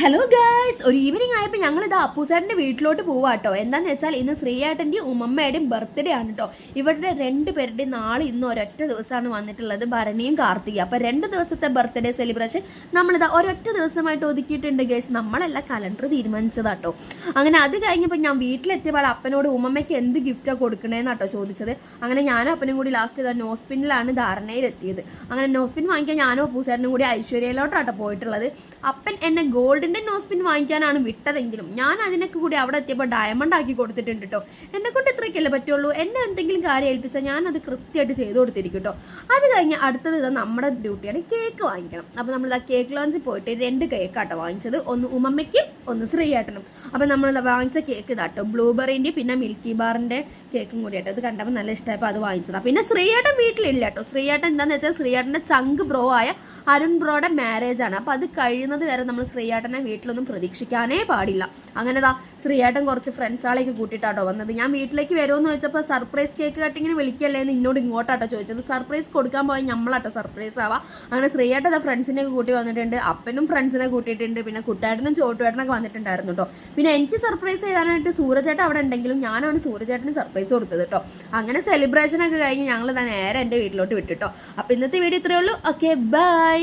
Hello guys, ഒരു evening ആയപ്പോൾ ഞങ്ങൾ ഇത് അപ്പൂസാറിൻ്റെ വീട്ടിലോട്ട് പോവാട്ടോ. എന്താണെന്ന് വെച്ചാൽ ഇന്ന് ശ്രീയേട്ടൻ്റെയും ഉമ്മമ്മയുടെയും ബർത്ത്ഡേ ആണ് കേട്ടോ. ഇവരുടെ രണ്ടുപേരുടെയും നാളെ ഇന്ന് ഒരൊറ്റ ദിവസമാണ് വന്നിട്ടുള്ളത്, ഭരണിയും കാർത്തിക. അപ്പോൾ 2 ദിവസത്തെ ബർത്ത്ഡേ സെലിബ്രേഷൻ നമ്മളിത് ഒരൊറ്റ ദിവസമായിട്ട് ഒതുക്കിയിട്ടുണ്ട് ഗൈസ്. നമ്മളെല്ലാം കലണ്ടർ തീരുമാനിച്ചതാട്ടോ. അങ്ങനെ അത് കഴിഞ്ഞപ്പോൾ ഞാൻ വീട്ടിലെത്തിയപ്പോൾ അപ്പനോട് ഉമ്മമ്മയ്ക്ക് എന്ത് ഗിഫ്റ്റാണ് കൊടുക്കണേന്നാട്ടോ ചോദിച്ചത്. അങ്ങനെ ഞാനും അപ്പനും കൂടി ലാസ്റ്റ് ഇതാ നോസ്പിന്നിലാണ് ധാരണയിലെത്തിയത്. അങ്ങനെ നോസ്പിൻ വാങ്ങിക്കാൻ ഞാനും അപ്പൂസാറിനും കൂടി ഐശ്വര്യയിലോട്ടാട്ടോ പോയിട്ടുള്ളത്. അപ്പൻ എന്നെ ഗോൾഡിൻ്റെ നോസ്പിൻ വാങ്ങിക്കാനാണ് വിട്ടതെങ്കിലും ഞാൻ അതിനൊക്കെ കൂടി അവിടെ എത്തിയപ്പോൾ ഡയമണ്ട് ആക്കി കൊടുത്തിട്ടുണ്ട് കേട്ടോ. എന്നെ കൊണ്ട് ഇത്രയ്ക്കല്ലേ പറ്റുള്ളൂ. എന്നെ എന്തെങ്കിലും കാര്യം ഏൽപ്പിച്ചാൽ ഞാനത് കൃത്യമായിട്ട് ചെയ്തു കൊടുത്തിരിക്കും കേട്ടോ. അത് കഴിഞ്ഞ് അടുത്തത് ഇതാ നമ്മുടെ ഡ്യൂട്ടിയാണ് കേക്ക് വാങ്ങിക്കണം. അപ്പോൾ നമ്മളിതാ കേക്ക് ലോഞ്ചിൽ പോയിട്ട് 2 കേക്കാട്ടോ വാങ്ങിച്ചത്. ഒന്ന് ഉമ്മമ്മയ്ക്കും ഒന്ന് ശ്രീയേട്ടനും. അപ്പോൾ നമ്മളിതാ വാങ്ങിച്ച കേക്ക് ഇതാട്ടോ, ബ്ലൂബെറിൻ്റെ പിന്നെ മിൽക്കി ബാറിൻ്റെ കേക്കും കൂടി ആട്ടോ. ഇത് കണ്ടപ്പോൾ നല്ല ഇഷ്ടമായപ്പോൾ അത് വാങ്ങിച്ചതാണ്. പിന്നെ ശ്രീയേട്ടൻ വീട്ടിലില്ല കേട്ടോ. ശ്രീയേട്ടൻ എന്താണെന്ന് വെച്ചാൽ ശ്രീയേട്ടൻ്റെ ചങ്ക് ബ്രോ ആയ അരുൺ ബ്രോയുടെ മാരേജ് ആണ്. അപ്പോൾ അത് കഴിയുന്നത് വരെ നമ്മൾ ശ്രീയേട്ടനെ വീട്ടിലൊന്നും പ്രതീക്ഷിക്കാനേ പാടില്ല. അങ്ങനെതാ ശ്രീയേട്ടൻ കുറച്ച് ഫ്രണ്ട്സുകളേക്ക് കൂട്ടിയിട്ടാട്ടോ വന്നത്. ഞാൻ വീട്ടിലേക്ക് വരുമെന്ന് ചോദിച്ചപ്പോൾ സർപ്രൈസ് കേക്ക് കട്ടിങ്ങിന് വിളിക്കല്ലേ എന്ന് എന്നോട് ഇങ്ങോട്ടാട്ടോ ചോദിച്ചത്. സർപ്രൈസ് കൊടുക്കാൻ പോയി നമ്മളാട്ടോ സർപ്രൈസ് ആവാം. അങ്ങനെ ശ്രീയേട്ടൻ ഫ്രണ്ട്സിനെയൊക്കെ കൂട്ടി വന്നിട്ടുണ്ട്. അപ്പനും ഫ്രണ്ട്സിനെ കൂട്ടിയിട്ടുണ്ട്. പിന്നെ കുട്ടാട്ടനും ചോട്ടുവേട്ടനൊക്കെ വന്നിട്ടുണ്ടായിരുന്നു കേട്ടോ. പിന്നെ എനിക്ക് സർപ്രൈസ് ചെയ്യാനായിട്ട് സൂരജേട്ടൻ അവിടെ ഉണ്ടെങ്കിലും ഞാനാണ് സൂരജേട്ടന് സർപ്രൈസ് കൊടുത്തത് കേട്ടോ. അങ്ങനെ സെലിബ്രേഷനൊക്കെ കഴിഞ്ഞ് ഞങ്ങൾ നേരെ എൻ്റെ വീട്ടിലോട്ട് വിട്ടിട്ടോ. അപ്പോൾ ഇന്നത്തെ വീഡിയോ ഇത്രയേ ഉള്ളൂ. Okay, by.